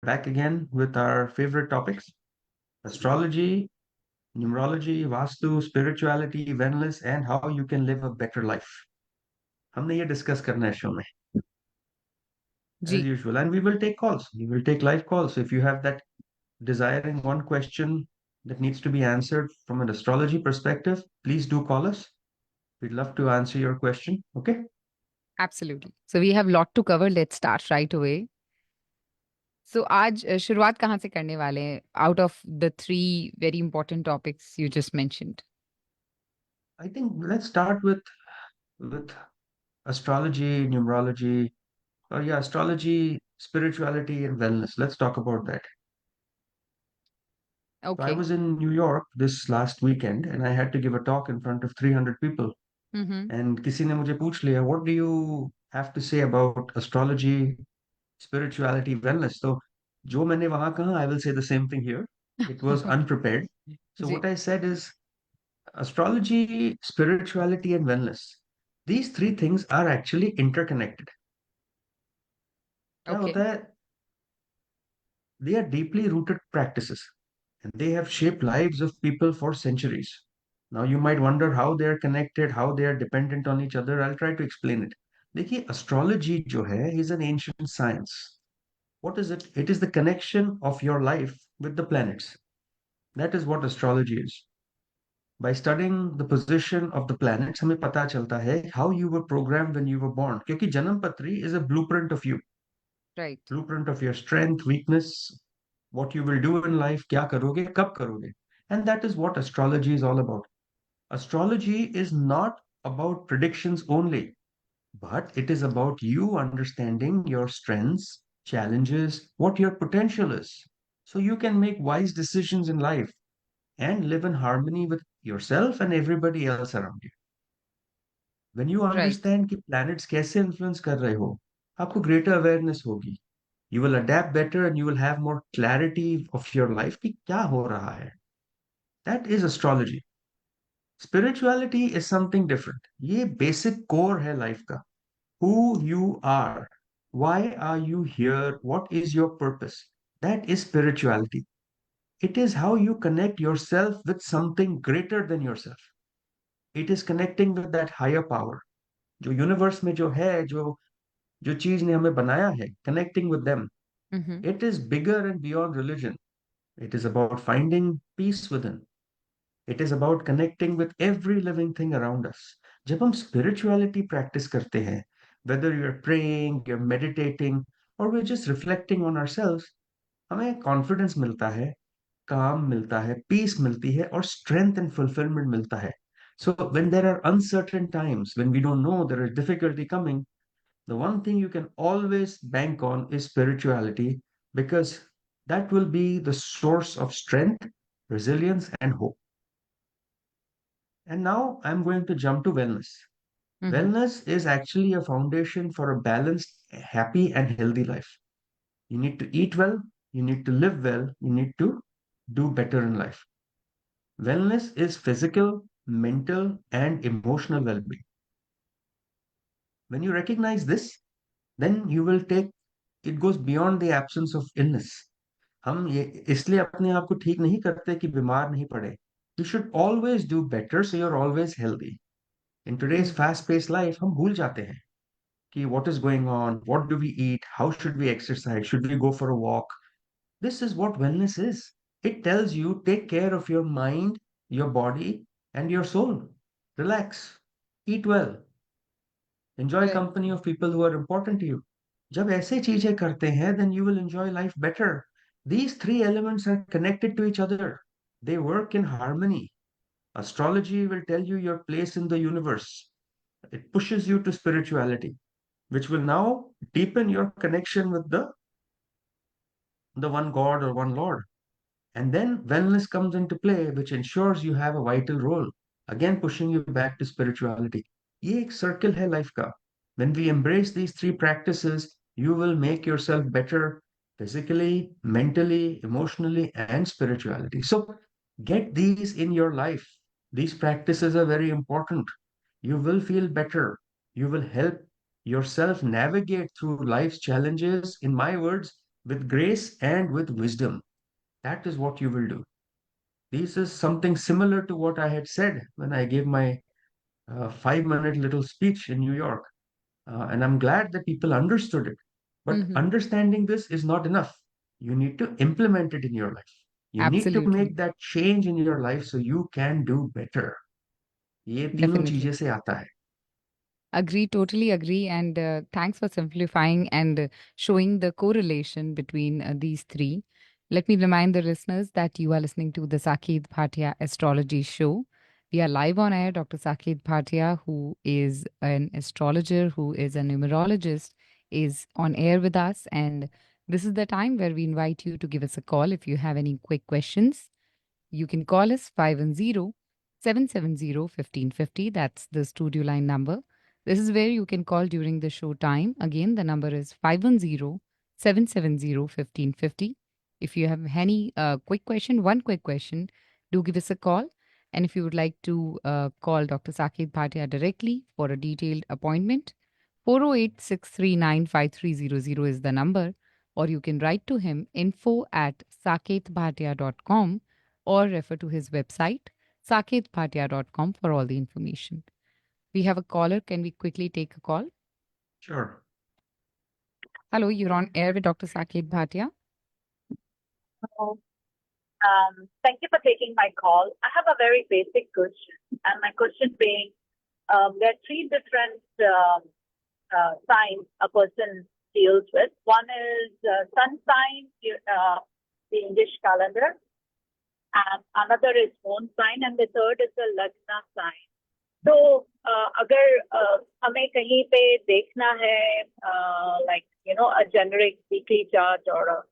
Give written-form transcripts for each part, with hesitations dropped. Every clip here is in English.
back again with our favorite topics: astrology, numerology, Vastu, spirituality, wellness, and how you can live a better life. हमने ये discuss करना है शो में as जी usual, and we will take calls. We will take live calls. So if you have that desiring one question that needs to be answered from an astrology perspective, please do call us. We'd love to answer your question. Okay. Absolutely so we have lot to cover let's start right away so आज शुरुआत कहाँ से करने वाले हैं out of the three very important topics you just mentioned I think let's start with astrology, numerology, or yeah, astrology, spirituality, and wellness. Let's talk about that. So I okay was in New York this last weekend and I had to give a talk in front of 300 people. Hmm And किसी ने मुझे पूछ लिया, what do you have to say about astrology, spirituality, wellness? So जो मैंने वहाँ कहा, I will say the same thing here. It was unprepared. So what जी I said is astrology, spirituality, and wellness. These three things are actually interconnected. क्या okay होता है? They are deeply rooted practices and they have shaped lives of people for centuries. Now, you might wonder how they are connected, how they are dependent on each other. I'll try to explain it. देखिए, astrology जो है is an ancient science. What is it? It is the connection of your life with the planets. That is what astrology is. By studying the position of the planets, हमें पता चलता है how you were programmed when you were born. क्योंकि जन्म पत्री is a blueprint of you. Right Blueprint of your strength, weakness, what you will do in life, क्या करोगे, कब करोगे. And that is what astrology is all about. Astrology is not about predictions only, but it is about you understanding your strengths, challenges, what your potential is. So you can make wise decisions in life and live in harmony with yourself and everybody else around you. When you right understand कि planets कैसे influence कर रहे हो, आपको greater awareness होगी. You will adapt better and you will have more clarity of your life कि क्या हो रहा है. That is astrology. Spirituality is something different. ये basic core है life का. Who you are. Why are you here? What is your purpose? That is spirituality. It is how you connect yourself with something greater than yourself. It is connecting with that higher power. जो universe में जो है, जो चीज ने हमें बनाया है, connecting with them. Hmm It is bigger and beyond religion. It is about finding peace within. It is about connecting with every living thing around us. जब हम spirituality practice करते हैं, whether you're praying, you're meditating, or we're just reflecting on ourselves, हमें confidence मिलता है, calm मिलता है, peace मिलती है, और strength and fulfillment मिलता है. So when there are uncertain times, when we don't know there is difficulty coming, the one thing you can always bank on is spirituality because that will be the source of strength, resilience, and hope. And now I'm going to jump to wellness. Hmm Wellness is actually a foundation for a balanced, happy, and healthy life. You need to eat well, you need to live well, you need to do better in life. Wellness is physical, mental, and emotional well being. When you recognize this, then you will take it goes beyond the absence of illness. हम ये इसलिए अपने आप को ठीक नहीं करते कि बीमार नहीं पड़े. You should always do better so you're always healthy. In today's hmm fast-paced life, हम भूल जाते हैं कि what is going on, what do we eat, how should we exercise, should we go for a walk. This is what wellness is. It tells you take care of your mind, your body, and your soul. Relax, eat well, enjoy right company of people who are important to you. जब ऐसे चीजें करते हैं, then you will enjoy life better. These three elements are connected to each other. They work in harmony. Astrology will tell you your place in the universe. It pushes you to spirituality, which will now deepen your connection with the one God or one Lord. And then wellness comes into play, which ensures you have a vital role, again pushing you back to spirituality. ये एक circle है life का. When we embrace these three practices, you will make yourself better physically, mentally, emotionally, and spirituality. So get these in your life. These practices are very important. You will feel better. You will help yourself navigate through life's challenges. In my words, with grace and with wisdom. That is what you will do. This is something similar to what I had said when I gave my 5 minute little speech in New York. And I'm glad that people understood it. But Mm-hmm. understanding this is not enough. You need to implement it in your life. You need to Absolutely. make that change in your life so you can do better. ये तीनों Definitely. चीजें से आता है. Agree, totally agree. And thanks for simplifying and showing the correlation between these three. Let me remind the listeners that you are listening to the Saket Bhatia Astrology Show. We are live on air. Dr. Saket Bhatia, who is an astrologer, who is a numerologist, is on air with us. And this is the time where we invite you to give us a call if you have any quick questions. You can call us 510-770-1550. That's the studio line number. This is where you can call during the show time. Again, the number is 510-770-1550. If you have any quick question, one quick question, do give us a call. And if you would like to call Dr. Saket Bhatia directly for a detailed appointment, 408-639-5300 is the number, or you can write to him info@saketbhatia.com or refer to his website, saketbhatia.com, for all the information. We have a caller. Can we quickly take a call? Sure. Hello, you're on air with Dr. Saket Bhatia. Hello. Thank you for taking my call. I have a very basic question, and my question being, there are three different signs a person deals with. One is sun sign, the English calendar, and another is moon sign, and the third is the Lagna sign. तो अगर हमें कहीं पे देखना है like a generic weekly chart or a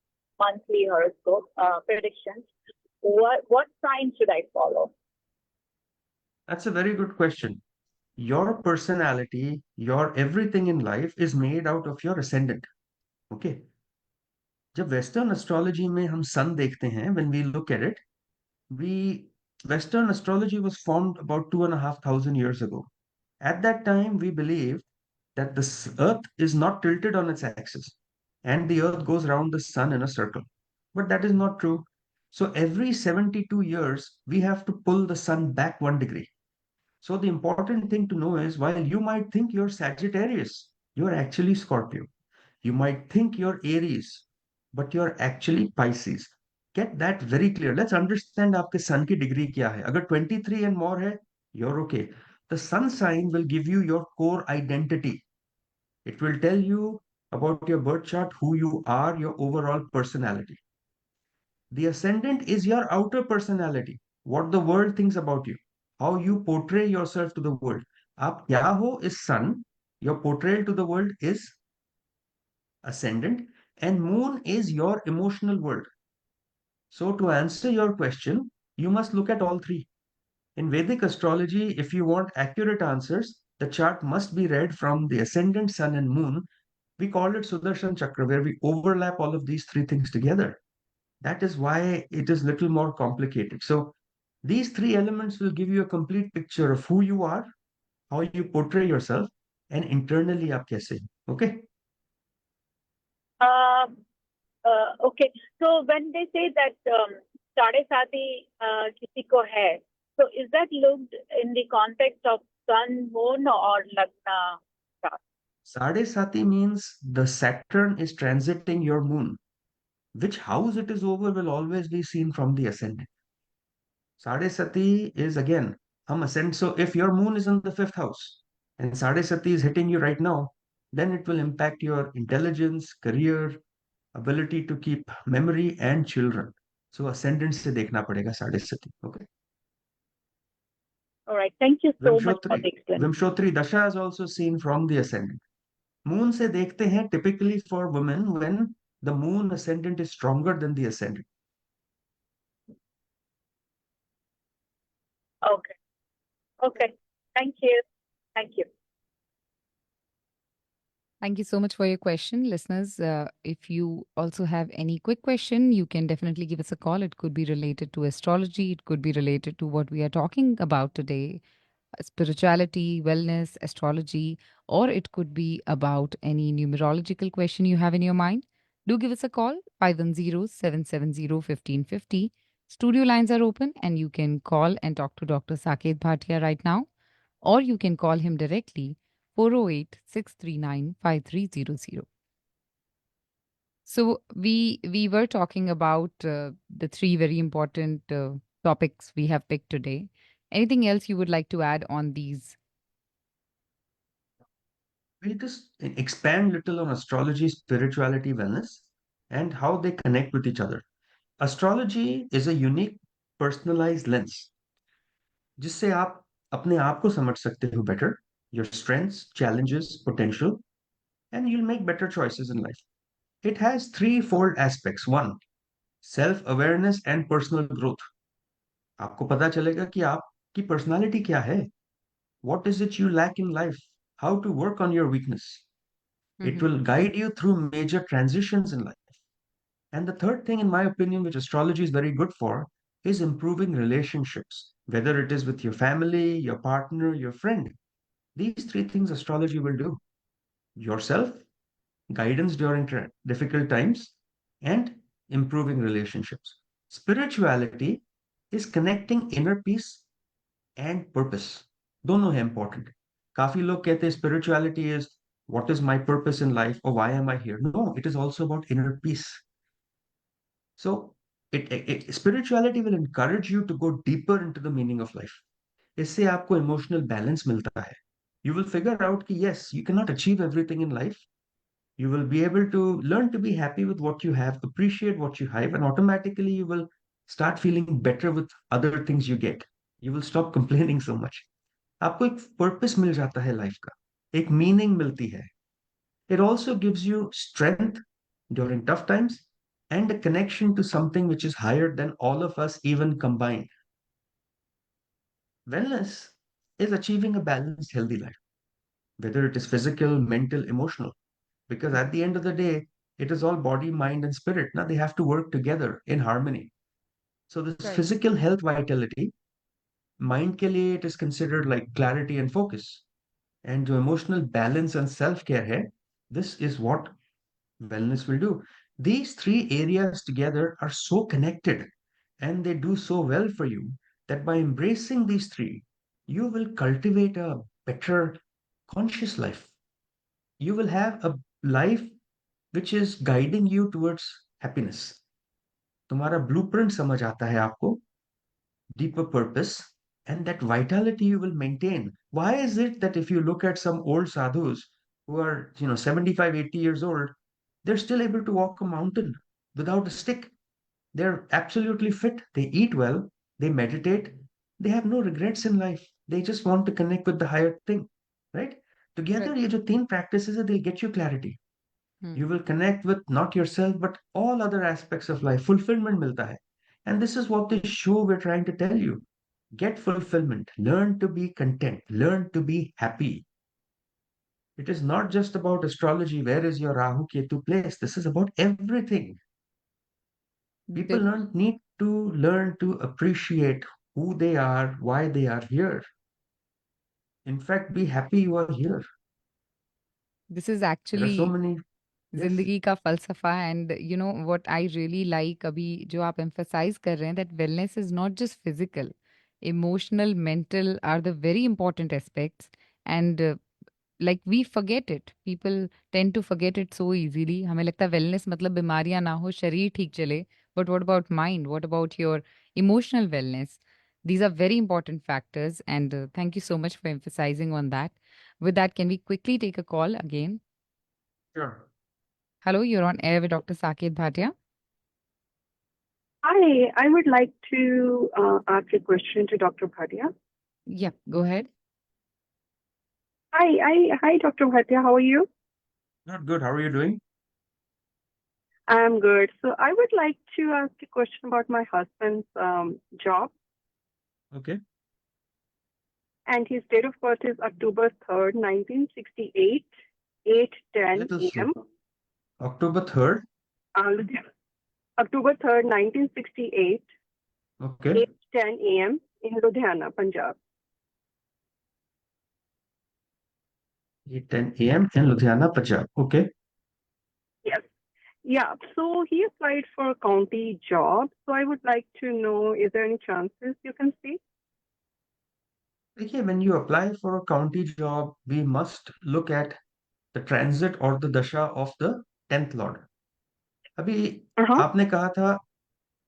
monthly horoscope predictions, what sign should I follow? That's a very good question. Your personality, your everything in life is made out of your ascendant. Okay. जब western astrology में हम सन देखते हैं, when we look at it, we Western astrology was formed about 2,500 years ago. At that time, we believed that the Earth is not tilted on its axis, and the Earth goes around the Sun in a circle. But that is not true. So every 72 years, we have to pull the Sun back 1 degree. So the important thing to know is while you might think you're Sagittarius, you're actually Scorpio. You might think you're Aries, but you're actually Pisces. Get that very clear. Let's understand आपके sun की degree क्या है. अगर 23 and more है, you're okay. The sun sign will give you your core identity. It will tell you about your birth chart, who you are, your overall personality. The ascendant is your outer personality, what the world thinks about you, how you portray yourself to the world. आप क्या हो is sun, your portrayal to the world is ascendant, and moon is your emotional world. So to answer your question, you must look at all three. In Vedic astrology, if you want accurate answers, the chart must be read from the ascendant, sun, and moon. We call it Sudarshan Chakra, where we overlap all of these three things together. That is why it is little more complicated. So these three elements will give you a complete picture of who you are, how you portray yourself, and internally आप कैसे हो. Okay? Okay. So when they say that साढ़े साथी किसी को है, so is that looked in the context of sun, moon, or Lagna chart? Sade Sati means the Saturn is transiting your moon. Which house it is over will always be seen from the ascendant. Sade Sati is again, hum ascend. So if your moon is in the fifth house and Sade Sati is hitting you right now, then it will impact your intelligence, career, ability to keep memory and children. So ascendant se dekhna padega Sade Sati. Okay. All right. Thank you so much for Vimshotri, the explanation. Vimshotri Dasha is also seen from the ascendant. Moon se dekhte hain typically for women when the moon ascendant is stronger than the ascendant. Okay. Okay. Thank you. Thank you. Thank you so much for your question, listeners. If you also have any quick question, you can definitely give us a call. It could be related to astrology, it could be related to what we are talking about today, spirituality, wellness, astrology, or it could be about any numerological question you have in your mind. Do give us a call, 510-770-1550. Studio lines are open and you can call and talk to Dr. Saket Bhatia right now, or you can call him directly, 408-639-5300. So we were talking about the three very important topics we have picked today. Anything else you would like to add on these? We'll just expand little on astrology, spirituality, wellness, and how they connect with each other. Astrology is a unique personalized lens जिससे आप अपने आप को समझ सकते हो better, your strengths, challenges, potential, and you'll make better choices in life. It has threefold aspects. One, self-awareness and personal growth. आपको पता चलेगा कि आपकी personality क्या है, what is it you lack in life, how to work on your weakness. It Mm-hmm. will guide you through major transitions in life. And the third thing, in my opinion, which astrology is very good for, is improving relationships, whether it is with your family, your partner, your friend. These three things astrology will do: yourself, guidance during difficult times, and improving relationships. Spirituality is connecting inner peace and purpose. दोनों है important. काफी लोग कहते हैं spirituality is what is my purpose in life or why am I here? No, it is also about inner peace. So spirituality will encourage you to go deeper into the meaning of life. इससे आपको emotional balance मिलता है. You will figure out कि yes, you cannot achieve everything in life. You will be able to learn to be happy with what you have, appreciate what you have, and automatically you will start feeling better with other things you get. You will stop complaining so much. आपको एक purpose मिल जाता है life का, एक meaning मिलती है. It also gives you strength during tough times and a connection to something which is higher than all of us even combined. Wellness is achieving a balanced, healthy life, whether it is physical, mental, emotional, because at the end of the day, it is all body, mind, and spirit. Now they have to work together in harmony. So this Right. physical health vitality, mind ke liye it is considered like clarity and focus. And जो emotional balance and self-care hai, this is what wellness will do. These three areas together are so connected and they do so well for you that by embracing these three, you will cultivate a better conscious life. You will have a life which is guiding you towards happiness. तुम्हारा blueprint समझ आता है आपको, deeper purpose, and that vitality you will maintain. Why is it that if you look at some old sadhus who are, 75, 80 years old, they're still able to walk a mountain without a stick? They're absolutely fit. They eat well. They meditate. They have no regrets in life. They just want to connect with the higher thing, right? Together, Correct. ये जो तीन practices है, they'll get you clarity. You Hmm. will connect with not yourself, but all other aspects of life. Fulfillment मिलता है. And this is what this show we're trying to tell you. Get fulfillment. Learn to be content. Learn to be happy. It is not just about astrology. Where is your Rahu Ketu place? This is about everything. People The, need to learn to appreciate who they are, why they are here. In fact, be happy you are here. this is There are so actually many. Yes. जिंदगी का फलसफा and you know what I really like अभी जो आप emphasise कर रहे हैं that wellness is not just physical emotional mental are the very important aspects and like we forget it people tend to forget it so easily हमें लगता है wellness मतलब बीमारियां ना हो शरीर ठीक चले but what about mind what about your emotional wellness these are very important factors and thank you so much for emphasizing on that. With that, can we quickly take a call again? Sure. Hello, you're on air with Dr. Saket Bhatia. Hi, I would like to ask a question to Dr. Bhatia. Yeah, go ahead. Hi, Dr. Bhatia. How are you? Not good. How are you doing? I'm good. So I would like to ask a question about my husband's job. Okay. And his date of birth is October 3rd, 1968, 8:10 Little a.m. slow. October 3rd. October 3rd, 1968, Okay. 8:10 a.m. in Ludhiana, Punjab. 8:10 a.m. in Ludhiana, Punjab. Okay. Yes. Yeah, so he applied for a county job. So I would like to know, is there any chances you can see? देखिए, when you apply for a county job, we must look at the transit or the dasha of the 10th lord. अभी Uh-huh. आपने कहा था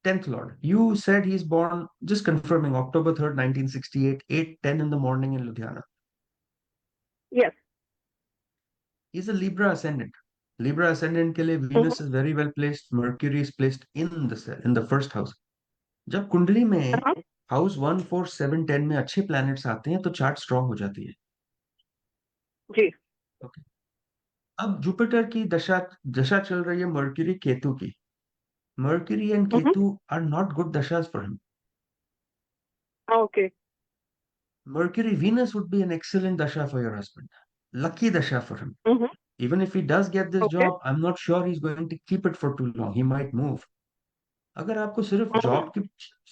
10th lord. You said he's born, just confirming, October 3rd, 1968, 8:10 in the morning in Ludhiana. Yes. He's a Libra ascendant. Libra ascendant के लिए Mm-hmm. Venus is very well placed. Mercury is placed in the cell, in the first house. जब कुंडली में Uh-huh. House 1, 4, 7, 10 में अच्छे planets आते हैं तो चार्ट स्ट्रांग हो जाती है. जी. ओके. अब जुपिटर की दशा दशा चल रही है मर्क्यूरी केतु की. Mercury and Mm-hmm. Ketu are not good dashas for him. Okay. Mercury Venus would be an excellent dasha for your husband. Lucky dasha for him. Mm-hmm. Even if he does get this Okay. job, I'm not sure he's going to keep it for too long. He might move. अगर आपको Mm-hmm.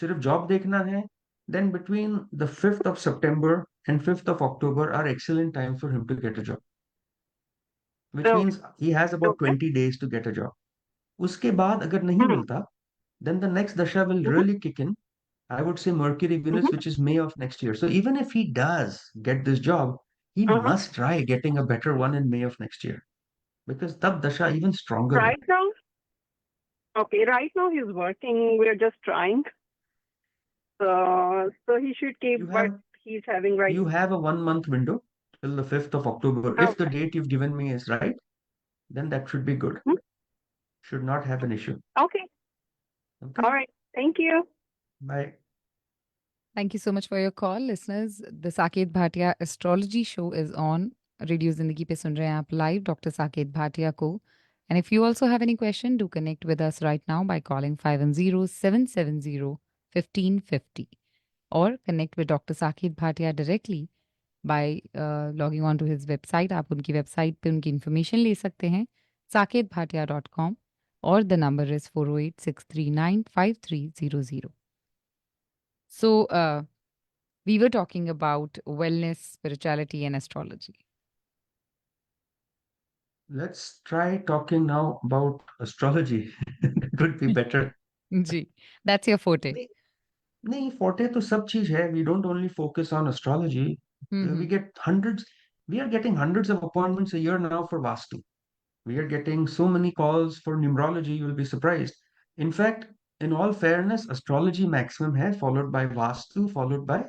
सिर्फ job देखना है, then between the 5th of September and 5th of October are excellent time for him to get a job, which Okay. means he has about Okay. 20 days to get a job. उसके बाद अगर नहीं Mm-hmm. मिलता, then the next dasha will really kick in. I would say Mercury Venus, Mm-hmm. which is May of next year. So even if he does get this job, he Uh-huh. must try getting a better one in May of next year, because tab dasha even stronger Right होता है. now, okay, right now he's working. We're just trying. So he should keep You what have he's having right you have a 1 month window till the 5th of October. now. If the date you've given me is right, then that should be good. Mhm. Should not have an issue. Okay. Okay. All right. Thank you. Bye. Thank you so much for your call, listeners. The Saket Bhatia Astrology Show is on. Radio Zindagi पे सुन रहे हैं आप live Dr. Saket Bhatia को. And if you also have any question, do connect with us right now by calling 510-770-1550 or connect with Dr. Saket Bhatia directly by logging on to his website. आप उनकी website पे उनकी information ले सकते हैं saketbhatia.com और the number is 408-639-5300. So, we were talking about wellness, spirituality, and astrology. Let's try talking now about astrology. That would be better. Ji, that's your forte. नहीं, नहीं, forte तो सब चीज है. We don't only focus on astrology. Mm-hmm. We are getting hundreds of appointments a year now for Vastu. We are getting so many calls for numerology, you'll be surprised. In fact, in all fairness, astrology maximum hai, followed by Vastu, followed by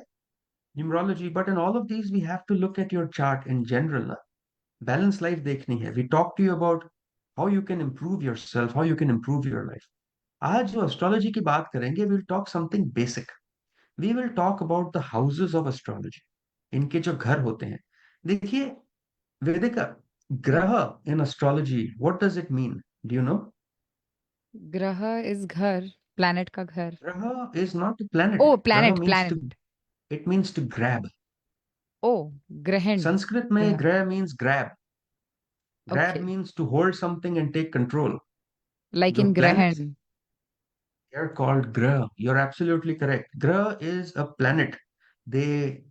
numerology. But in all of these, we have to look at your chart in general. Na? Balanced life dekhni hai. We talk to you about how you can improve yourself, how you can improve your life. आज जो astrology की बात करेंगे, we'll talk something basic. We will talk about the houses of astrology. इनके जो घर होते हैं. देखिए, Vedika, graha in astrology, what does it mean? Do you know? Graha is ghar, planet ka ghar. Graha is not a planet. Oh, Graha planet, means planet. to, it means to grab. Oh, grahan. Sanskrit mein Graha. graha means grab. Grab Okay. means to hold something and take control. Like The in planets, grahan. they're called graha. You're absolutely correct. Graha is a planet. They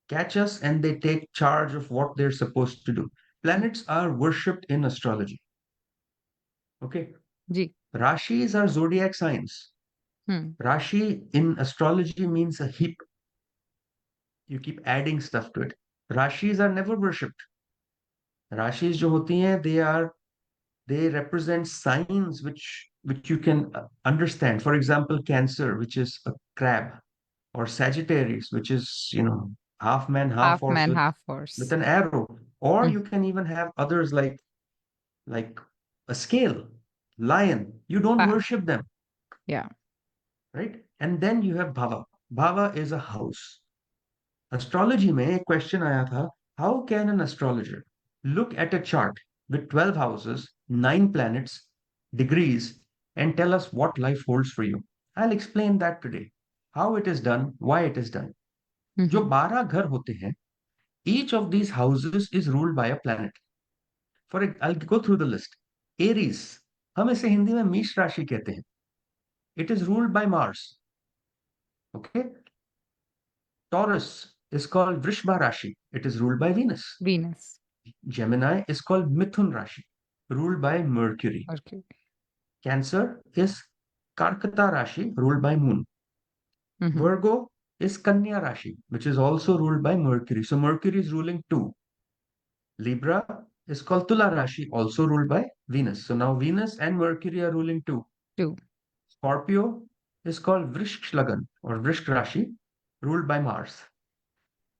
catch us and they take charge of what they're supposed to do. Planets are worshipped in astrology. Okay. Ji. Rashis are zodiac signs. Hmm. Rashi in astrology means a heap. You keep adding stuff to it. Rashis are never worshipped. Rashis जो होती हैं, they represent signs which you can understand. For example, Cancer, which is a crab, or Sagittarius, which is half man, half Half horse man, half with horse. an arrow. Or Hmm. you can even have others like a scale, lion. You don't Ah, worship them, yeah. right? And then you have Bhava. Bhava is a house. Astrology में एक question आया था, how can an astrologer look at a chart with 12 houses, 9 planets, degrees, and tell us what life holds for you? I'll explain that today. How it is done, why it is done. जो Mm-hmm. 12 घर होते हैं, each of these houses is ruled by a planet. I'll go through the list. Aries, हम इसे हिंदी में मेष राशि कहते हैं. It is ruled by Mars. Okay? Taurus is called Vrishbha Rashi. It is ruled by Venus. Venus. Gemini is called Mithun Rashi, ruled by Mercury. Okay. Cancer is Karkata Rashi, ruled by Moon. Mhm. Virgo is Kanya Rashi, which is also ruled by Mercury. So Mercury is ruling 2. Libra is called Tula Rashi, also ruled by Venus. So now Venus and Mercury are ruling 2. 2. Scorpio is called Vrishk Lagan or Vrishk Rashi, ruled by Mars.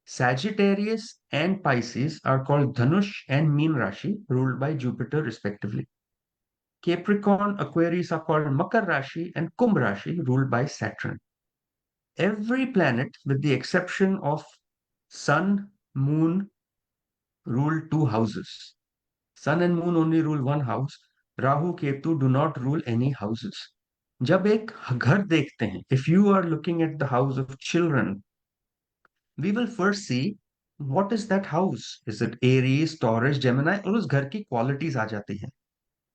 Sagittarius and Pisces are called Dhanush and Meen Rashi, ruled by Jupiter respectively. Capricorn, Aquarius are called Makar Rashi and Kumbh Rashi, ruled by Saturn. Every planet, with the exception of Sun, Moon, rule 2 houses. Sun and Moon only rule 1 house. Rahu, Ketu do not rule any houses. जब एक घर देखते हैं, if you are looking at the house of children, we will first see what is that house. Is it Aries, Taurus, Gemini? और उस घर की qualities आ जाती हैं.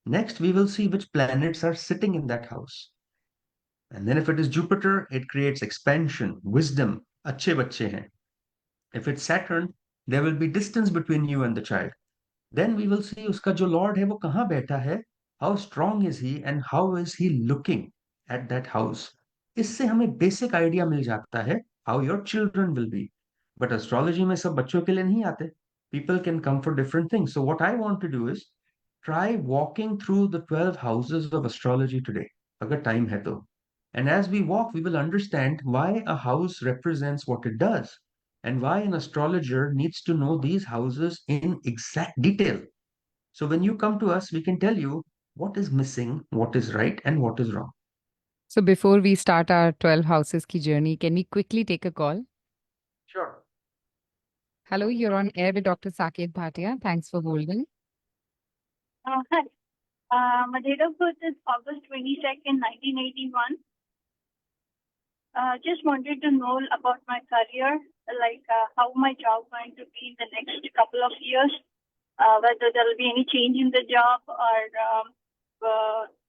Next, we will see which planets are sitting in that house. And then if it is Jupiter, it creates expansion, wisdom, अच्छे बच्चे हैं. If it's Saturn, there will be distance between you and the child. Then we will see उसका जो Lord है वो कहाँ बैठा है, how strong is he and how is he looking at that house. इससे हमें basic idea मिल जाता है how your children will be. But astrology में सब बच्चों के लिए नहीं आते. People can come for different things. So what I want to do is try walking through the 12 houses of astrology today, अगर time है तो. And as we walk, we will understand why a house represents what it does and why an astrologer needs to know these houses in exact detail. So when you come to us, we can tell you what is missing, what is right, and what is wrong. So before we start our 12 houses ki journey, can we quickly take a call? Sure. Hello, you're on air with Dr. Saket Bhatia. Thanks for holding. Hi. My date of birth is August 22nd, 1981. Just wanted to know about my career, like how my job going to be in the next couple of years, whether there will be any change in the job or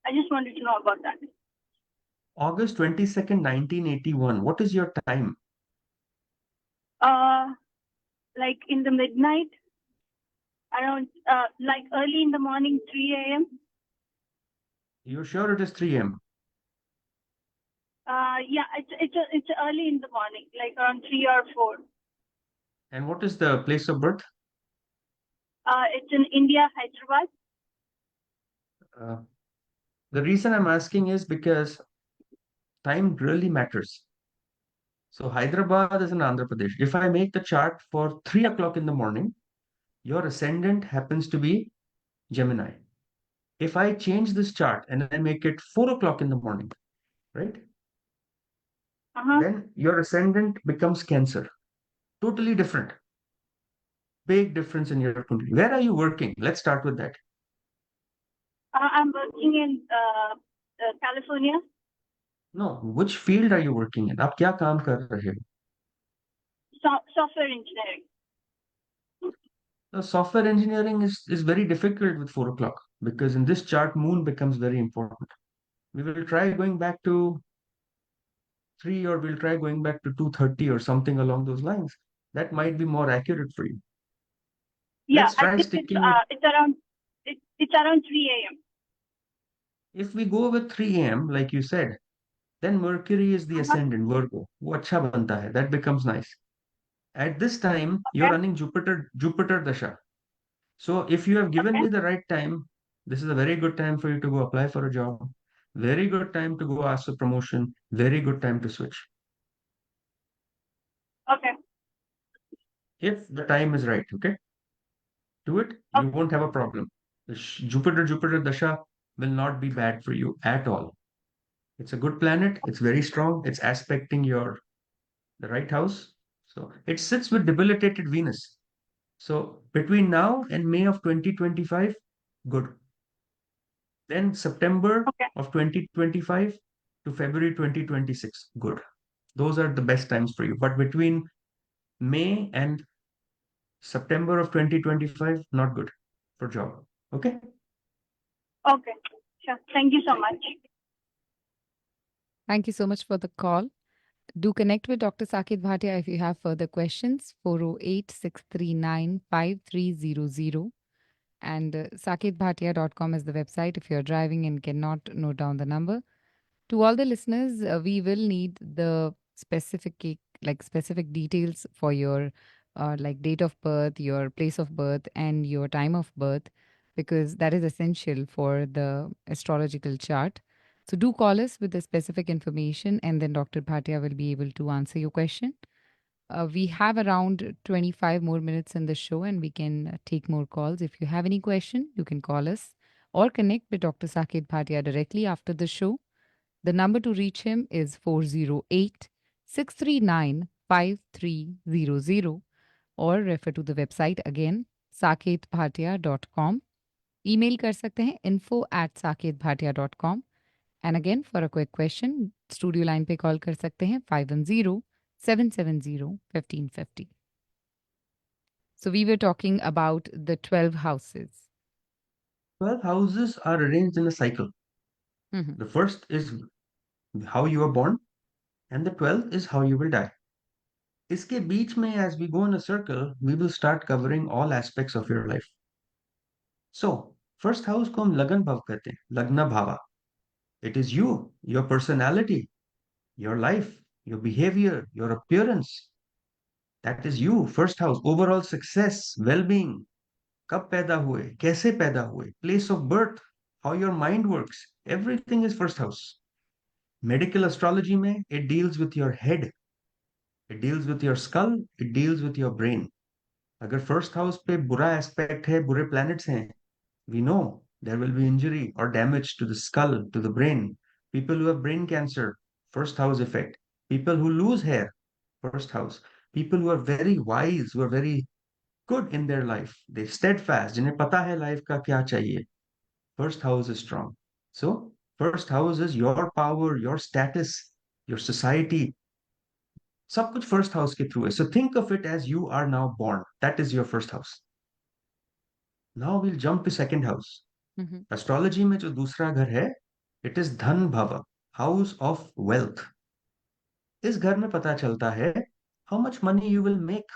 I just wanted to know about that. August 22nd, 1981. What is your time? Like in the midnight, around like early in the morning, 3 a.m. You're sure it is 3 a.m.? Yeah, it's early in the morning, like around 3 or 4. And what is the place of birth? It's in India, Hyderabad. The reason I'm asking is because time really matters. So Hyderabad is in Andhra Pradesh. If I make the chart for 3 o'clock in the morning, your ascendant happens to be Gemini. If I change this chart and I make it 4 o'clock in the morning, right? Then your ascendant becomes Cancer. Totally different. Big difference in your kundali. Where are you working? Let's start with that. I'm working in California. No, which field are you working in? आप क्या काम कर रहे हो? Software engineering. Software engineering is very difficult with 4 o'clock because in this chart, moon becomes very important. We will try going back to 3 or we'll try going back to 2:30 or something along those lines. That might be more accurate for you. Yeah, Let's try I think sticking with, it's around 3 a.m. if we go with 3 a.m., like you said, then Mercury is the ascendant, Virgo. वो अच्छा बनता है. That becomes nice. At this time, you're running Jupiter Dasha. So if you have given me the right time, this is a very good time for you to go apply for a job. Very good time to go ask for promotion. Very good time to switch. Okay. If the time is right, okay? Do it, you won't have a problem. The Jupiter Dasha will not be bad for you at all. It's a good planet. It's very strong. It's aspecting the right house. So it sits with debilitated Venus. So between now and May of 2025, good. Then September of 2025 to February 2026, good. Those are the best times for you. But between May and September of 2025, not good for job. Okay? Okay. Sure. Thank you so much. Thank you so much for the call. Do connect with Dr. Saket Bhatia if you have further questions. 408-639-5300. And saketbhatia.com is the website if you're driving and cannot note down the number. To all the listeners, we will need the specific details for your like date of birth, your place of birth, and your time of birth, because that is essential for the astrological chart. So do call us with the specific information, and then Dr. Bhatia will be able to answer your question. We have around 25 more minutes in the show, and we can take more calls. If you have any question, you can call us or connect with Dr. Saket Bhatia directly after the show. The number to reach him is 408 639 5300, or refer to the website again, saketbhatia.com. Email कर सकते हैं info@saketbhatia.com. And again, for a quick question, studio line पे call कर सकते हैं 510-770-1550. So we were talking about the 12 houses. 12 houses are arranged in a cycle. Mhm. The first is how you are born, and the 12th is how you will die. इसके बीच में, as we go in a circle, we will start covering all aspects of your life. So, first house को हम लगन भाव कहते हैं, लग्न भावा. It is you, your personality, your life, your behavior, your appearance. That is you, first house. Overall success, well-being. कब पैदा हुए, कैसे पैदा हुए, place of birth, how your mind works. Everything is first house. Medical astrology में, it deals with your head. It deals with your skull. It deals with your brain. अगर first house पे बुरा aspect है, बुरे planets हैं, we know there will be injury or damage to the skull, to the brain. People who have brain cancer, first house effect. People who lose hair, first house. People who are very wise, who are very good in their life, they steadfast, जिन्हें पता है life का क्या चाहिए. First house is strong. So, first house is your power, your status, your society. सब कुछ first house के through है. So think of it as you are now born. That is your first house. Now we'll jump to second house. Mhm. Astrology में जो दूसरा घर है, it is धन भव, हाउस ऑफ वेल्थ. इस घर में पता चलता है how much money you will make,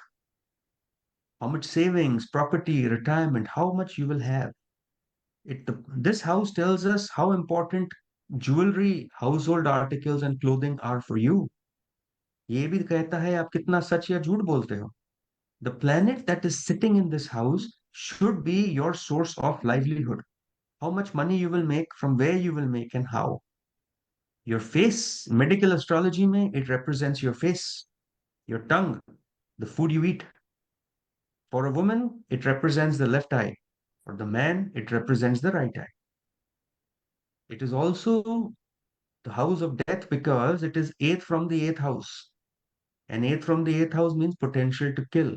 how much savings, property, retirement, how much you will have. It this house tells us how important jewellery, household articles and clothing are for you. ये भी कहता है आप कितना सच या झूठ बोलते हो. The planet that is sitting in this house should be your source of livelihood. How much money you will make, from where you will make, and how. Your face, medical astrology mein, it represents your face, your tongue, the food you eat. For a woman, it represents the left eye. For the man, it represents the right eye. It is also the house of death because it is eighth from the eighth house. And eighth from the eighth house means potential to kill.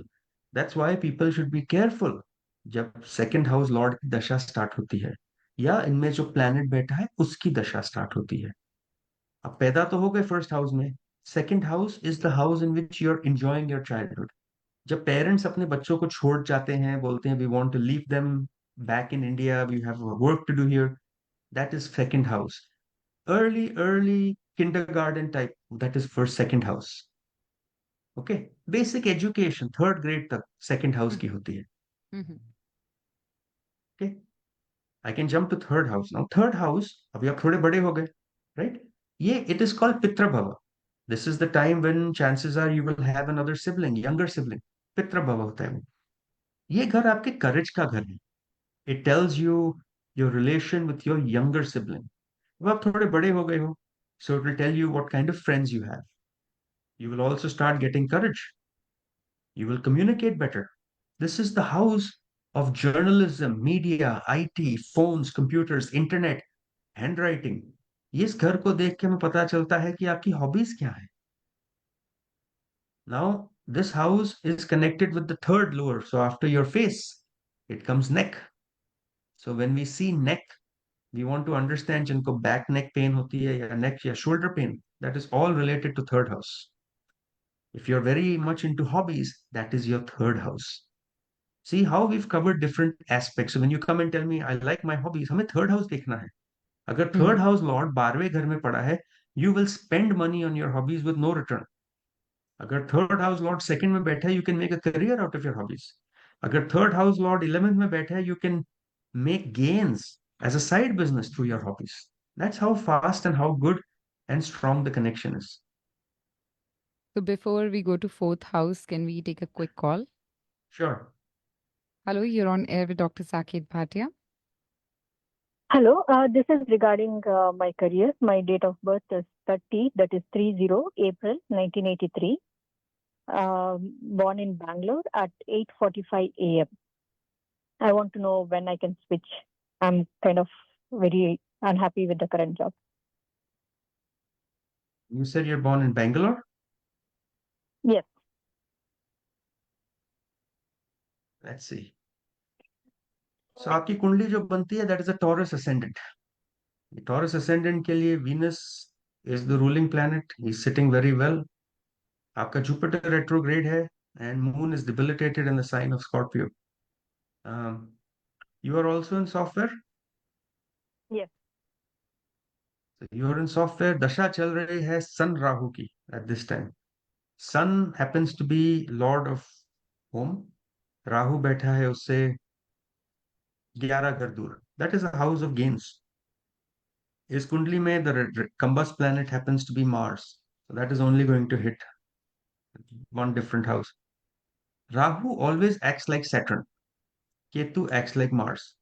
That's why people should be careful जब second house lord की दशा start होती है, या इनमें जो planet बैठा है उसकी दशा start होती है. अब पैदा तो हो गए फर्स्ट हाउस में. Second house is the house in which you are enjoying your childhood. जब पेरेंट्स अपने बच्चों को छोड़ जाते हैं, बोलते हैं we want to leave them back in India, we have work to do here, that is second house. Early kindergarten type, that is first second house. Okay, basic education third grade तक second house की होती है. Mhm. Okay, I can jump to third house now. Third house, अभी आप थोड़े बड़े हो गए, right? ये it is called पितृ भव. This is the time when chances are you will have another sibling, younger sibling. पितृ भव होता है वो. ये घर आपके courage का घर है. It tells you your relation with your younger sibling. अब आप थोड़े बड़े हो गए हो, so it will tell you what kind of friends you have. You will also start getting courage. You will communicate better. This is the house of journalism, media, IT, phones, computers, internet, handwriting. इस घर को देख के हमें पता चलता है कि आपकी हॉबीज क्या है. Now, this house is connected with the third lower. So after your face, it comes neck. So when we see neck, we want to understand जिनको back neck pain होती है या neck या shoulder pain, that is all related to third house. If you're very much into hobbies, that is your third house. See how we've covered different aspects. So when you come and tell me, I like my hobbies, हमें third house देखना है. अगर third Mhm. house lord 12वें घर में पड़ा है, you will spend money on your hobbies with no return. अगर third house Lord second में बैठा है, you can make a career out of your hobbies. अगर थर्ड हाउस लॉर्ड 11th में बैठा है, you can make gains as a side business through your hobbies. That's how fast and how good and strong the connection is. So before we go to fourth house, can we take a quick call? Sure. Hello, you're on air with Dr. Saket Bhatia. Hello, this is regarding my career. My date of birth is 30, that is 30 April 1983. Born in Bangalore at 8:45 a.m. I want to know when I can switch. I'm kind of very unhappy with the current job. You said you're born in Bangalore? Yes. Let's see. So आपकी कुंडली जो बनती है, that is a Taurus ascendant. The Taurus ascendant के लिए Venus is the ruling planet. He's sitting very well. आपका Jupiter retrograde है and Moon is debilitated in the sign of Scorpio. Um, you are also in software? Yes. So you are in software. दशा चल रही है Sun Rahu की at this time. Sun happens to be Lord of Home. Rahu बैठा है उससे 11 घर दूर. That is a house of gains. इस कुंडली में the combust planet happens to be Mars. So that is only going to hit one different house. Rahu always acts like Saturn. Ketu acts like Mars.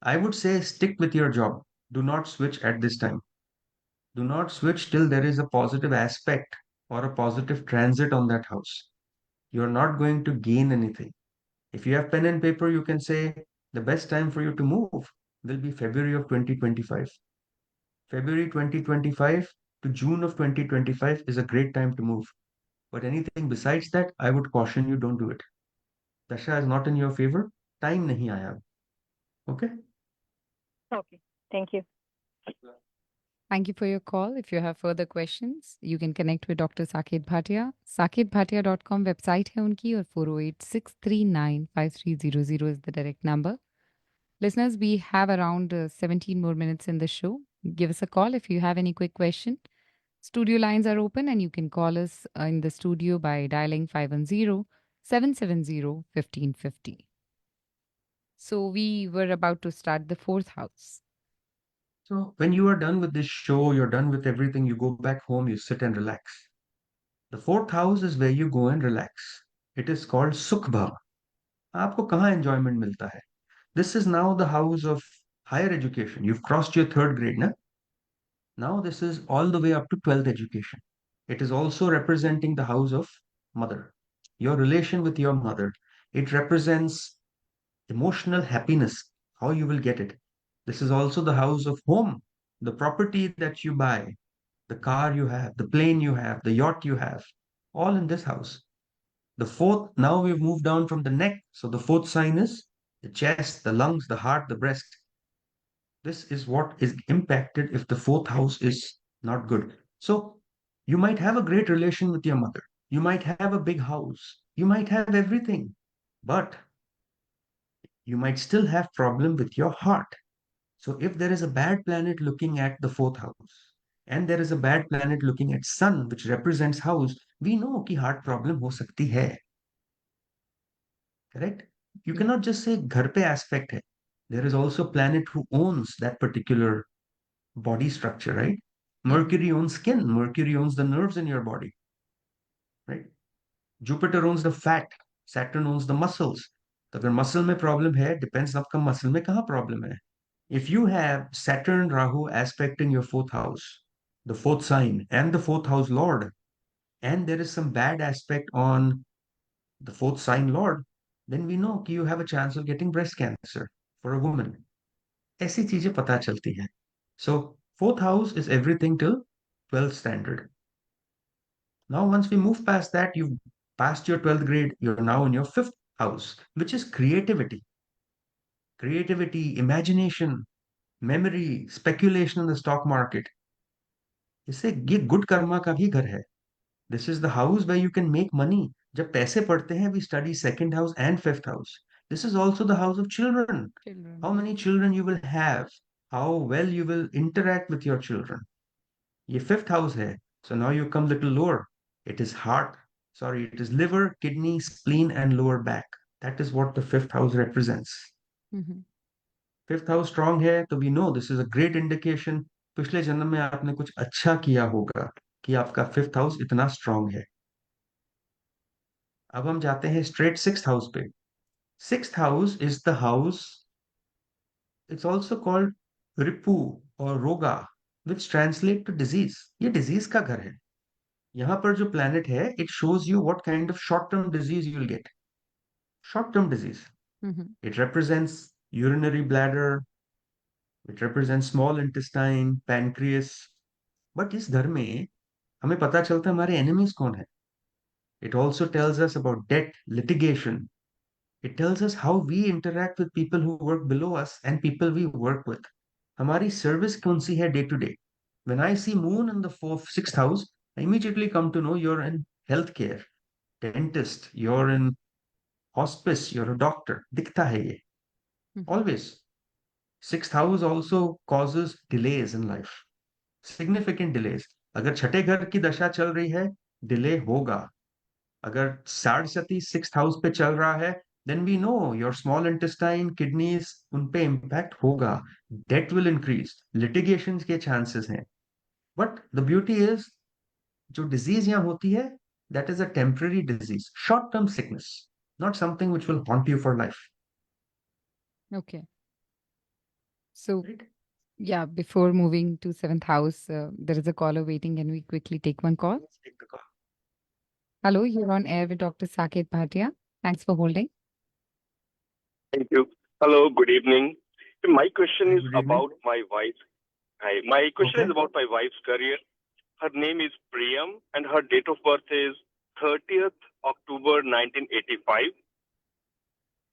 I would say stick with your job. Do not switch at this time. Do not switch till there is a positive aspect or a positive transit on that house. You are not going to gain anything. If you have pen and paper, you can say the best time for you to move will be February of 2025. February 2025 to June of 2025 is a great time to move. But anything besides that, I would caution you, don't do it. Dasha is not in your favor. Time nahi aaya. Okay? Okay. Thank you. Thank you for your call. If you have further questions, you can connect with Dr. Saket Bhatia. saketbhatia.com website है उनकी और 408-639-5300 is the direct number. Listeners, we have around 17 more minutes in the show. Give us a call if you have any quick question. Studio lines are open and you can call us in the studio by dialing 510-770-1550. So we were about to start the fourth house. So when you are done with this show, you're done with everything, you go back home, you sit and relax. The fourth house is where you go and relax. It is called Sukh Bhav. आपको कहाँ enjoyment मिलता है? This is now the house of higher education. You've crossed your third grade, na? Now this is all the way up to 12th education. It is also representing the house of mother. Your relation with your mother. It represents emotional happiness, how you will get it. This is also the house of home, the property that you buy, the car you have, the plane you have, the yacht you have, all in this house. The fourth, now we've moved down from the neck. So the fourth sign is the chest, the lungs, the heart, the breast. This is what is impacted if the fourth house is not good. So you might have a great relation with your mother. You might have a big house. You might have everything, but you might still have problem with your heart. So if there is a bad planet looking at the fourth house and there is a bad planet looking at sun, which represents house, we know कि heart problem हो सकती है. Correct? You cannot just say घर पे aspect है. There is also planet who owns that particular body structure, right? Mercury owns skin. Mercury owns the nerves in your body, right? Jupiter owns the fat. Saturn owns the muscles. तो अगर muscle में problem है, depends आपका muscle में कहाँ problem है. If you have Saturn Rahu aspect in your fourth house, the fourth sign and the fourth house lord, and there is some bad aspect on the fourth sign lord, then we know कि you have a chance of getting breast cancer for a woman. ऐसी चीजें पता चलती है. So fourth house is everything till 12th standard. Now, once we move past that, you've passed your 12th grade, you're now in your fifth house, which is creativity. Creativity, imagination, memory, speculation in the stock market. इससे ये good Karma का भी घर है. This is the house where you can make money. जब पैसे पढ़ते हैं, we study second house and fifth house. This is also the house of children. How many children you will have, how well you will interact with your children. ये fifth house है. So now you come little lower. It is heart. Sorry, it is liver, kidney, spleen, and lower back. That is what the fifth house represents. Mhm. Fifth house strong है तो we know this is a great indication पिछले जन्म में आपने कुछ अच्छा किया होगा कि आपका फिफ्थ हाउस इतना स्ट्रांग है। अब हम जाते हैं स्ट्रेट सिक्स्थ हाउस पे। Sixth house is the house, it's also called Ripu और रोगा, विच ट्रांसलेट टू डिजीज। ये डिजीज का घर है। यहाँ पर जो प्लैनेट है it shows you what kind of short term disease you will get. Short term disease, Mhm. It represents urinary bladder, it represents small intestine, pancreas। But इस घर में हमें पता चलता है हमारे एनिमीज कौन है। It also tells us about debt, litigation. It tells us how we interact with people who work below us and people we work with. हमारी सर्विस कौन सी है day to day. When I see moon in the fourth sixth house I immediately come to know you're in health care, dentist, you're in hospice, you're a doctor. दिखता है ये Mhm. Always. Sixth house also causes delays in life, significant delays। अगर छठे घर की दशा चल रही है डिले होगा। अगर साढ़े सिक्स्थ हाउस पे चल रहा है then we know your small intestine, kidneys, उन पे इम्पैक्ट होगा। डेट विल इंक्रीज, लिटिगेशन के चांसेस हैं। बट द ब्यूटी इज जो डिजीज यहाँ होती है that is a temporary disease, short term sickness, not something which will haunt you for life. Okay. So, right. yeah, before moving to seventh house, there is a caller waiting. Can we quickly take one call? Hello, you're on air with Dr. Saket Bhatia. Thanks for holding. Thank you. Hello, good evening. My question is Good evening. about my wife. Hi. My question Okay. is about my wife's career. Her name is Priyam and her date of birth is 30th October 1985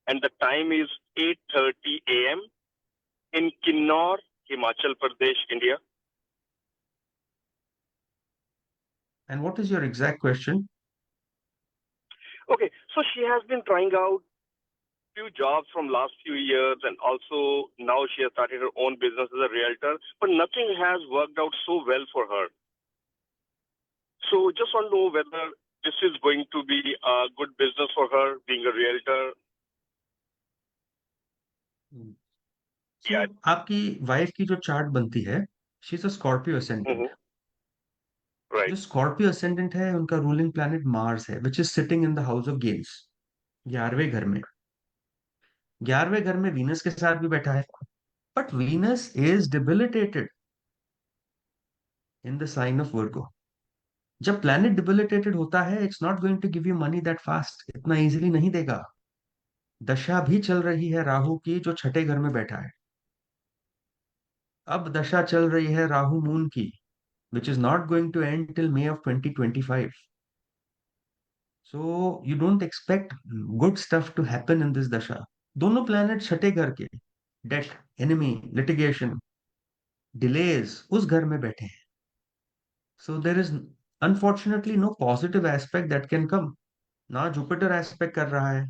and the time is 8:30 a.m. in Kinnaur, Himachal Pradesh, India. And what is your exact question? Okay, so she has been trying out few jobs from last few years and also now she has started her own business as a realtor, but nothing has worked out so well for her. So just want to know whether this is going to be a good business for her being a realtor. So Yeah. आपकी wife की जो chart बनती है she is a Scorpio ascendant. Right. जो Scorpio ascendant है उनका ruling planet Mars है which is sitting in the house of gains, 11वें घर में। 11वें घर में वीनस के साथ भी बैठा है but Venus is debilitated in the sign of Virgo. जब प्लैनेट डिबिलिटेटेड होता है it's not going to give you money that fast, इतना इजीली नहीं देगा। दशा भी चल रही है राहु की जो छठे घर में बैठा है। अब दशा चल रही है राहु मून की which is not going to end till May of 2025. So you don't expect good stuff to happen in this dasha. दोनों प्लैनेट छठे घर के, डेट, एनिमी, लिटिगेशन, डिलेज उस घर में बैठे हैं। So there is unfortunately no positive aspect that can come. ना जुपिटर एस्पेक्ट कर रहा है,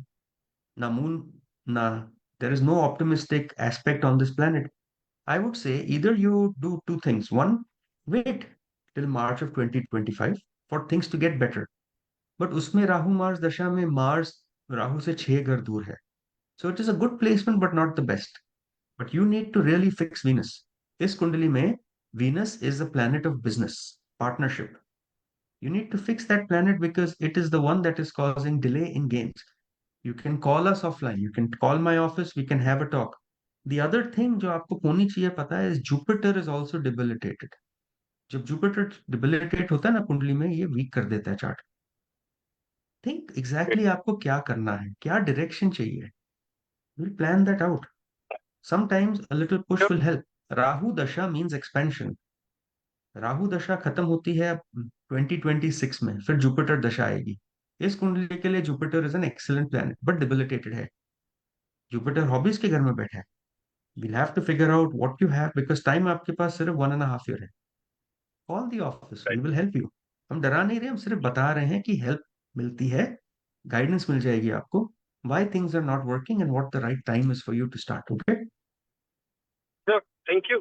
ना मून, ना there is no optimistic aspect on this planet. I would say either you do two things. One, wait till March of 2025 for things to get better. But उसमें Rahu Mars दशा में Mars Rahu से 6 घर दूर है। So it is a good placement but not the best. But you need to really fix Venus. इस कुंडली में Venus is the planet of business, partnership. You need to fix that planet because it is the one that is causing delay in games. You can call us offline. You can call my office. We can have a talk. The other thing जो आपको होनी चाहिए पता है is Jupiter is also debilitated. जब Jupiter debilitate होता है ना कुंडली में ये वीक कर देता है चार्ट। थिंक एग्जैक्टली आपको क्या करना है, क्या डायरेक्शन चाहिए। Will plan that out. Sometimes a little push will help. Rahu दशा मींस एक्सपेंशन। राहु दशा खत्म होती है 2026 में, फिर जुपिटर दशा आएगी। इस कुंडली के लिए Jupiter is an excellent planet but debilitated है। जुपिटर हॉबीज के घर में बैठा है। We'll have to figure out what you have because time आपके पास सिर्फ 1.5 ईयर है। Call the office, we Right. Will help you. हम डरा नहीं रहे, हम सिर्फ बता रहे हैं कि हेल्प मिलती है, गाइडेंस मिल जाएगी आपको। why things are not working and what the right time is for you to start. Okay. Sure. Thank you.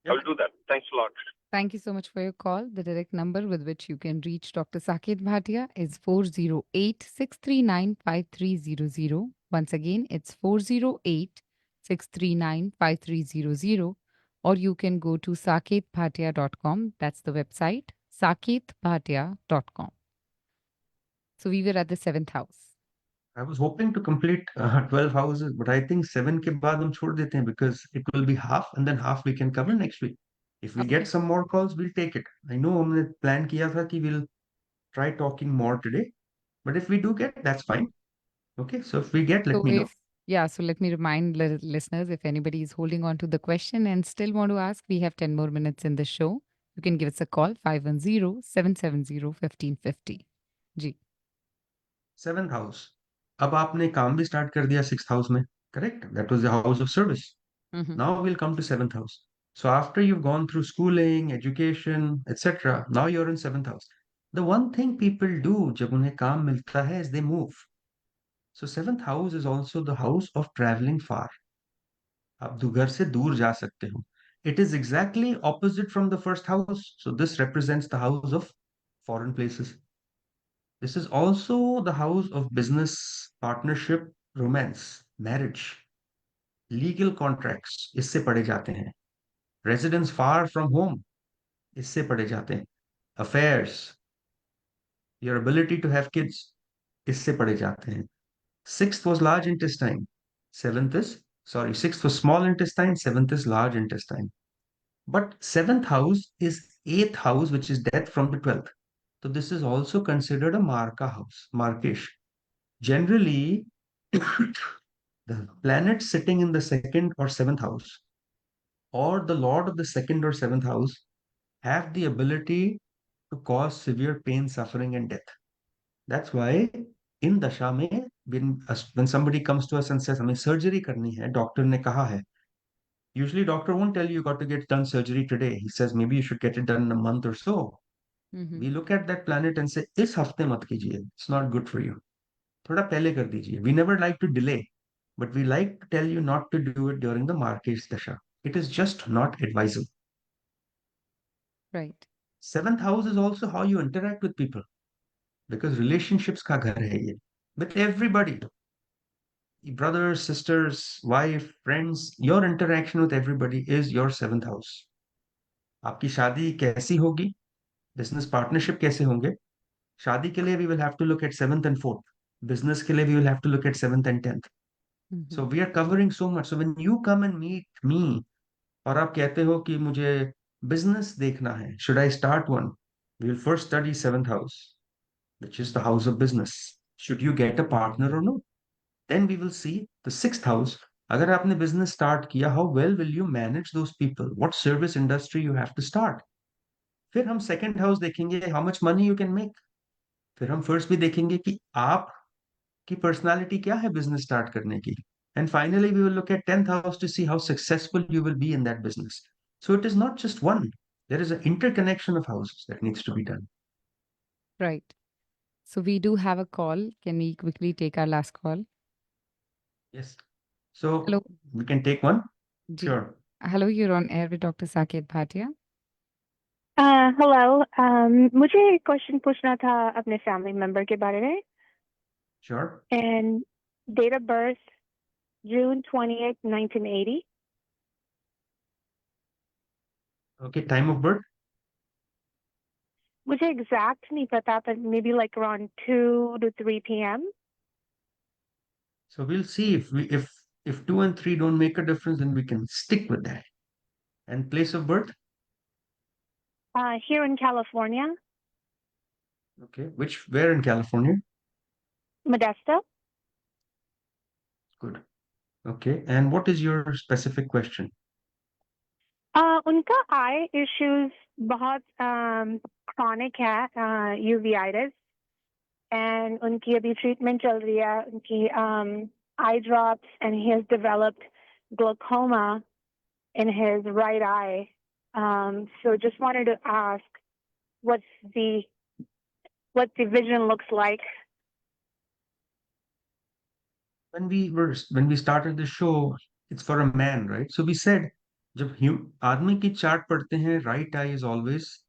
Yep. I'll do that. Thanks a lot. Thank you so much for your call. The direct number with which you can reach Dr. Saket Bhatia is 408 639 5300. Once again, it's 408 639-5300, or you can go to saketbhatia.com. That's the website, saketbhatia.com. So we were at the 7th house. I was hoping to complete 12 houses, but I think 7 के बाद हम छोड़ देते हैं because it will be half and then half we can cover next week. If we Okay. get some more calls, we'll take it. I know हमने plan किया था कि we'll try talking more today, but if we do get, that's fine. Okay, so if we get, let So me know. so let me remind listeners, if anybody is holding on to the question and still want to ask, we have 10 more minutes in the show. You can give us a call, 510-770-1550. Ji. 7th house. अब आपने काम भी start कर दिया 6th house में, correct? That was the house of service. Mhm. Now we'll come to 7th house. So after you've gone through schooling, education, etc., now you're in 7th house. The one thing people do जब उन्हें काम मिलता है is they move. So 7th house is also the house of traveling far. आप घर से दूर जा सकते हो. It is exactly opposite from the first house. So this represents the house of foreign places. This is also the house of business, partnership, romance, marriage, legal contracts. इससे पढ़े जाते हैं. Residence far from home. इससे पढ़े जाते हैं. Affairs, your ability to have kids. इससे पढ़े जाते हैं. Sixth was large intestine. Sixth was small intestine. Seventh is large intestine. But 7th house is 8th house, which is death from the 12th. So this is also considered a Marka house, Markesh. Generally, the planet sitting in the 2nd or 7th house, or the lord of the 2nd or 7th house, have the ability to cause severe pain, suffering, and death. That's why in Dasha mein, when somebody comes to us and says, हमें surgery करनी है, doctor ने कहा है, usually doctor won't tell you got to get done surgery today. He says maybe you should get it done in a month or so. Mhm. We look at that planet and say, इस हफ्ते मत कीजिए. It's not good for you. थोड़ा पहले कर दीजिए. We never like to delay, but we like to tell you not to do it during the Markesh Dasha. It is just not advisable. Right. 7th house is also how you interact with people, because relationships का घर है ये. With everybody, brothers, sisters, wife, friends, your interaction with everybody is your 7th house. आपकी शादी कैसी होगी? Business partnership कैसे होंगे? शादी के लिए we will have to look at 7th and 4th. Business के लिए we will have to look at 7th and 10th. Mhm. So we are covering so much. So when you come and meet me और आप कहते हो कि मुझे business देखना है, should I start one? We will first study 7th house, which is the house of business. Should you get a partner or no? Then we will see the 6th house. अगर आपने business start किया, how well will you manage those people? What service industry you have to start? फिर हम 2nd house देखेंगे, how much money you can make. फिर हम first भी देखेंगे कि आप की personality क्या है business start करने की. And finally, we will look at 10th house to see how successful you will be in that business. So it is not just one. There is an interconnection of houses that needs to be done. Right. So we do have a call. Can we quickly take our last call? Yes. So Hello. we can take one. जी. Sure. Hello, you're on air with Dr. Saket Bhatia. Hello मुझे एक question पूछना था अपने family member के बारे में Sure. And date of birth June 20th, 1980. Okay. Time of birth. मुझे एग्जैक्ट नहीं पता but maybe like around 2 to 3 p.m. So we'll see if 2 and 3 don't make a difference, then we can stick with that. And place of birth. Here in California, Okay. Where in California? Modesto. Good. Okay. And what is your specific question? उनका आई issues बहुत chronic है uveitis and उनकी अभी treatment चल रही है उनकी eye drops and he has developed glaucoma in his right eye. So just wanted to ask what the vision looks like. When we started the show, it's for a man, right? So we said, जब आदमी की chart पढ़ते हैं, right eye is always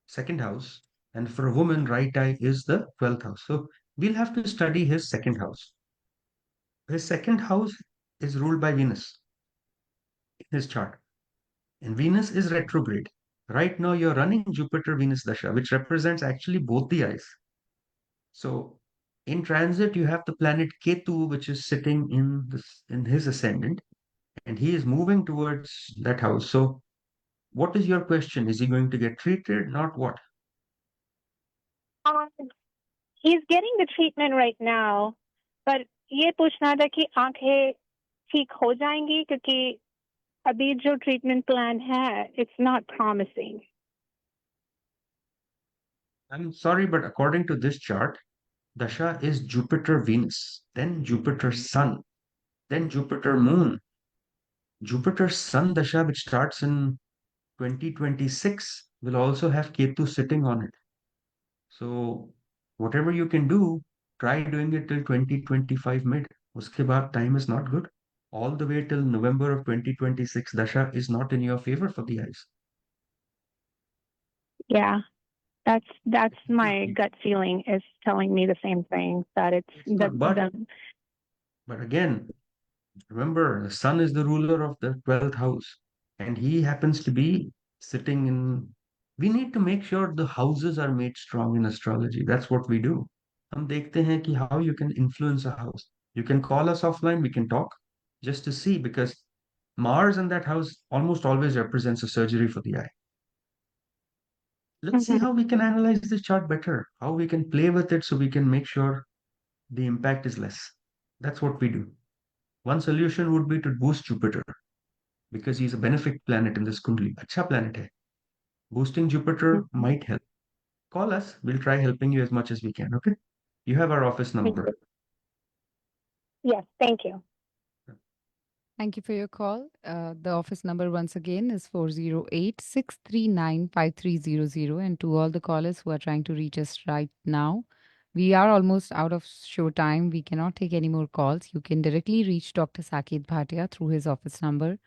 2nd house, and for a woman, right eye is the 12th house. So we'll have to study his 2nd house. His 2nd house is ruled by Venus. in his chart. And Venus is retrograde. Right now, you're running Jupiter Venus Dasha, which represents actually both the eyes. So, in transit, you have the planet Ketu, which is sitting in his ascendant, and he is moving towards that house. So, what is your question? Is he going to get treated? Not what? Um, he's getting the treatment right now, but ये पूछना था कि आंखें ठीक हो जाएंगी क्योंकि अभी जो treatment plan है, it's not promising. I'm sorry, but according to this chart, Dasha is Jupiter Venus, then Jupiter Sun, then Jupiter Moon. Jupiter Sun Dasha, which starts in 2026, will also have Ketu sitting on it. So, whatever you can do, try doing it till 2025 mid. Uske baad time is not good. All the way till November of 2026, Dasha is not in your favor for the eyes. Yeah, that's my gut feeling is telling me the same thing, that it's Excellent. But again, remember, the Sun is the ruler of the 12th house, and he happens to be sitting in. We need to make sure the houses are made strong in astrology. That's what we do. हम देखते हैं कि how you can influence a house. You can call us offline, we can talk just to see, because Mars in that house almost always represents a surgery for the eye. Let's see how we can analyze this chart better, how we can play with it so we can make sure the impact is less. That's what we do. One solution would be to boost Jupiter because he's a benefic planet in this Kundli. Acha planet hai. Boosting Jupiter might help. Call us. We'll try helping you as much as we can. Okay. You have our office number. Yes, thank you. Thank you for your call. The office number once again is 408-639-5300. And to all the callers who are trying to reach us right now, we are almost out of show time. We cannot take any more calls. You can directly reach Dr. Saket Bhatia through his office number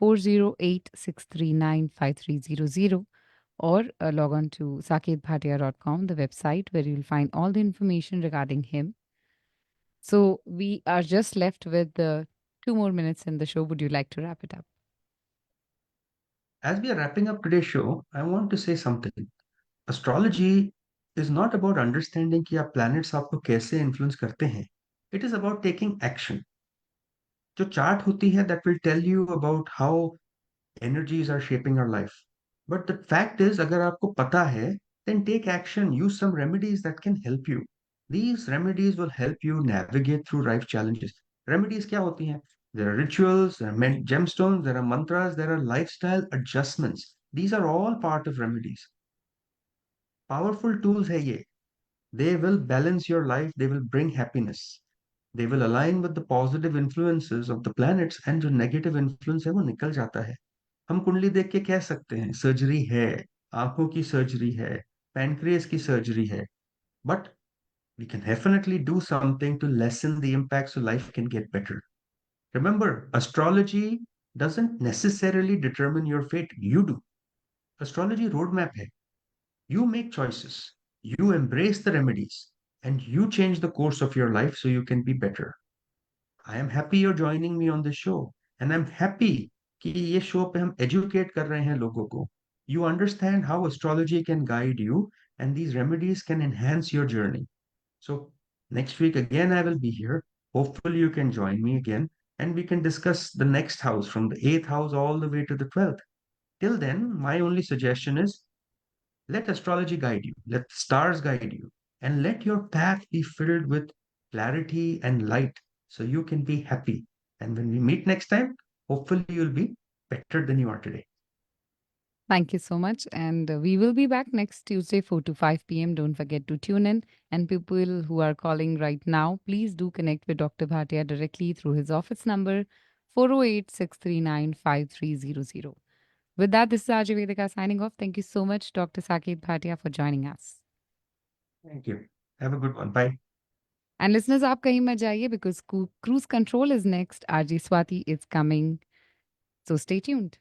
408-639-5300 or log on to saketbhatia.com, the website where you'll find all the information regarding him. So we are just left with 2 more minutes in the show. Would you like to wrap it up? As we are wrapping up today's show, I want to say something. Astrology is not about understanding कि आप planets आपको कैसे influence करते हैं. It is about taking action. जो chart होती है, that will tell you about how energies are shaping our life. But the fact is, अगर आपको पता है, then take action, use some remedies that can help you. These remedies will help you navigate through life challenges. Remedies क्या होती हैं? There are rituals, there are gemstones, there are mantras, there are lifestyle adjustments. These are all part of remedies. Powerful tools है ये. They will balance your life, they will bring happiness. They will align with the positive influences of the planets, and जो negative influence है वो निकल जाता है. हम कुंडली देख के कह सकते हैं सर्जरी है, आंखों की सर्जरी है, पैनक्रियास की सर्जरी है, but we can definitely do something to lessen the impact so life can get better. Remember, astrology doesn't necessarily determine your fate. You do. Astrology roadmap hai. You make choices, you embrace the remedies, and you change the course of your life so you can be better. I am happy you're joining me on this show, and I'm happy कि ये show पे हम educate कर रहे हैं लोगों को. You understand how astrology can guide you, and these remedies can enhance your journey. So next week again I will be here. Hopefully you can join me again, and we can discuss the next house from the 8th house all the way to the 12th. Till then, my only suggestion is let astrology guide you, let the stars guide you, and let your path be filled with clarity and light so you can be happy. And when we meet next time, hopefully you'll be better than you are today. Thank you so much. And we will be back next Tuesday, 4 to 5 p.m. Don't forget to tune in. And people who are calling right now, please do connect with Dr. Bhatia directly through his office number 408-639-5300. With that, this is Ajay Vedika signing off. Thank you so much, Dr. Saket Bhatia, for joining us. Thank you. Have a good one. Bye. And listeners, aap kahin mat jaiye because cruise control is next. RJ Swati is coming. So stay tuned.